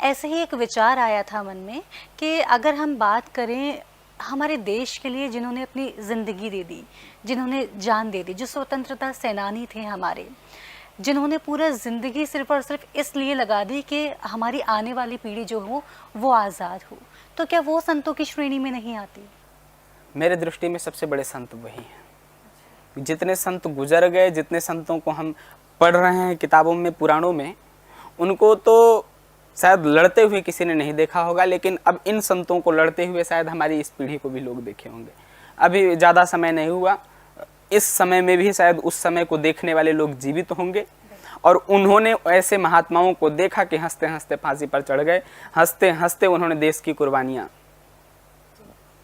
ऐसे ही एक विचार आया था मन में कि अगर हम बात करें हमारे देश के लिए जिन्होंने अपनी ज़िंदगी दे दी, जिन्होंने जान दे दी, जो स्वतंत्रता सेनानी थे हमारे, जिन्होंने पूरा ज़िंदगी सिर्फ़ और सिर्फ इसलिए लगा दी कि हमारी आने वाली पीढ़ी जो हो वो आज़ाद हो, तो क्या वो संतों की श्रेणी में नहीं आती? मेरे दृष्टि में सबसे बड़े संत वही हैं। जितने संत गुजर गए, जितने संतों को हम पढ़ रहे हैं किताबों में, पुराणों में, उनको तो शायद लड़ते हुए किसी ने नहीं देखा होगा, लेकिन अब इन संतों को लड़ते हुए शायद हमारी इस पीढ़ी को भी लोग देखे होंगे। अभी ज़्यादा समय नहीं हुआ, इस समय में भी शायद उस समय को देखने वाले लोग जीवित होंगे, और उन्होंने ऐसे महात्माओं को देखा कि हंसते हंसते फांसी पर चढ़ गए, हंसते हंसते उन्होंने देश की कुर्बानियाँ,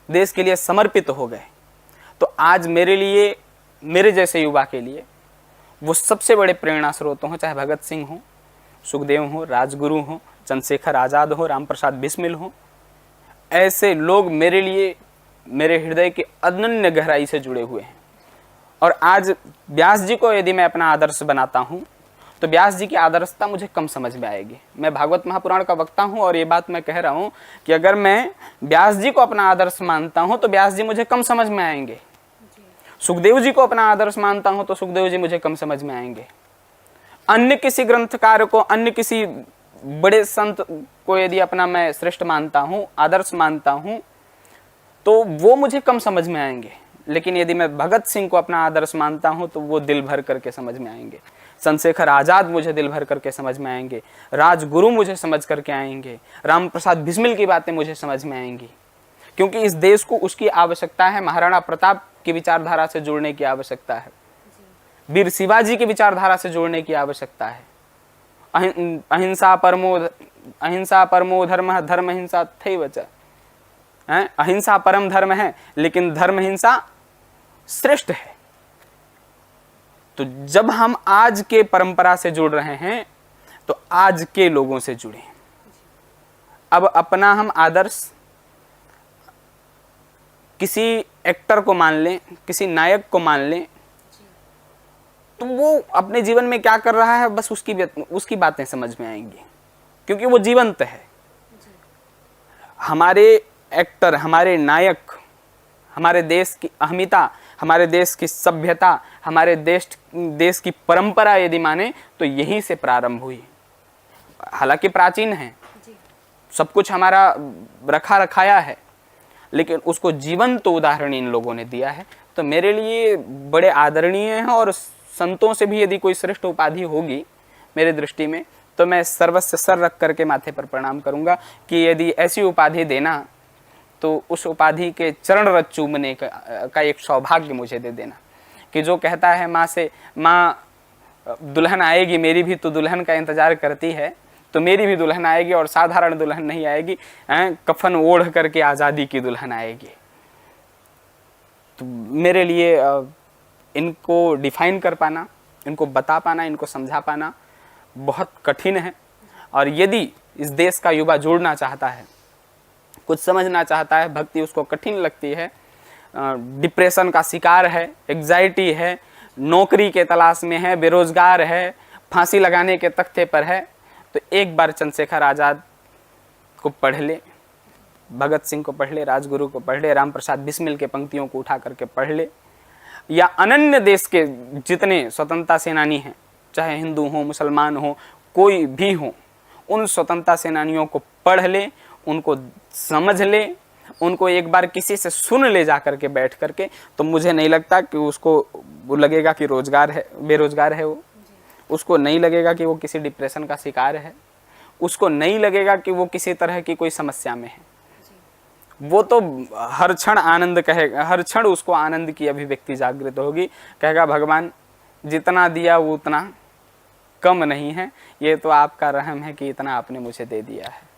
देश के लिए समर्पित हो गए। तो आज मेरे लिए, मेरे जैसे युवा के लिए वो सबसे बड़े प्रेरणा स्रोत हों, चाहे भगत सिंह हो, सुखदेव हो, राजगुरु हो, चंद्रशेखर आज़ाद हो, राम प्रसाद बिस्मिल हो। ऐसे लोग मेरे लिए, मेरे हृदय के अनन्य गहराई से जुड़े हुए हैं। और आज व्यास जी को यदि मैं अपना आदर्श बनाता हूँ तो व्यास जी की आदर्शता मुझे कम समझ में आएगी। मैं भागवत महापुराण का वक्ता हूँ और ये बात मैं कह रहा हूँ कि अगर मैं व्यास जी को अपना आदर्श मानता हूँ तो व्यास जी मुझे कम समझ में आएंगे। सुखदेव जी को अपना आदर्श मानता हूँ तो सुखदेव जी मुझे कम समझ में आएंगे। अन्य किसी ग्रंथकार को, अन्य किसी बड़े संत को यदि अपना मैं श्रेष्ठ मानता हूँ, आदर्श मानता हूँ, तो वो मुझे कम समझ में आएंगे। लेकिन यदि मैं भगत सिंह को अपना आदर्श मानता हूँ तो वो दिल भर करके समझ में आएंगे। चंद्रशेखर आज़ाद मुझे दिल भर करके समझ में आएंगे, राजगुरु मुझे समझ करके आएंगे, राम प्रसाद बिस्मिल की बातें मुझे समझ में आएंगी। क्योंकि इस देश को उसकी आवश्यकता है, महाराणा प्रताप की विचारधारा से जुड़ने की आवश्यकता है, वीर शिवाजी की विचारधारा से जोड़ने की आवश्यकता है। अहिंसा परमो धर्म, धर्म हिंसा थैव च। अहिंसा परम धर्म है, लेकिन धर्म हिंसा श्रेष्ठ है। तो जब हम आज के परंपरा से जुड़ रहे हैं तो आज के लोगों से जुड़े। अब अपना हम आदर्श किसी एक्टर को मान लें, किसी नायक को मान लें, तो वो अपने जीवन में क्या कर रहा है बस उसकी बातें समझ में आएंगी, क्योंकि वो जीवंत है। हमारे एक्टर, हमारे नायक, हमारे देश की अहमियता, हमारे देश की सभ्यता, हमारे देश की परंपरा यदि माने तो यहीं से प्रारंभ हुई। हालांकि प्राचीन है, सब कुछ हमारा रखा रखाया है, लेकिन उसको जीवंत उदाहरण इन लोगों ने दिया है। तो मेरे लिए बड़े आदरणीय हैं, और संतों से भी यदि कोई श्रेष्ठ उपाधि होगी मेरे दृष्टि में तो मैं सर्वस्व सर रख करके माथे पर प्रणाम करूंगा कि यदि ऐसी उपाधि देना तो उस उपाधि के चरण रज चूमने का एक सौभाग्य मुझे दे देना। कि जो कहता है माँ से, माँ दुल्हन आएगी, मेरी भी तो दुल्हन का इंतजार करती है, तो मेरी भी दुल्हन आएगी, और साधारण दुल्हन नहीं आएगी, कफन ओढ़ करके आज़ादी की दुल्हन आएगी। तो मेरे लिए इनको डिफाइन कर पाना, इनको बता पाना, इनको समझा पाना बहुत कठिन है। और यदि इस देश का युवा जुड़ना चाहता है, कुछ समझना चाहता है, भक्ति उसको कठिन लगती है, डिप्रेशन का शिकार है, एग्जाइटी है, नौकरी के तलाश में है, बेरोजगार है, फांसी लगाने के तख्ते पर है, तो एक बार चंद्रशेखर आज़ाद को पढ़ ले, भगत सिंह को पढ़ ले, राजगुरु को पढ़ ले, राम प्रसाद बिस्मिल के पंक्तियों को उठा करके पढ़ ले, या अनन्य देश के जितने स्वतंत्रता सेनानी हैं, चाहे हिंदू हो, मुसलमान हो, कोई भी हो, उन स्वतंत्रता सेनानियों को पढ़ ले, उनको समझ ले, उनको एक बार किसी से सुन ले जा करके बैठ करके, तो मुझे नहीं लगता कि उसको वो लगेगा कि रोजगार है, बेरोजगार है, वो उसको नहीं लगेगा कि वो किसी डिप्रेशन का शिकार है, उसको नहीं लगेगा कि वो किसी तरह की कोई समस्या में है। वो तो हर क्षण आनंद कहेगा, हर क्षण उसको आनंद की अभिव्यक्ति जागृत होगी, कहेगा भगवान जितना दिया वो उतना कम नहीं है, ये तो आपका रहम है कि इतना आपने मुझे दे दिया है।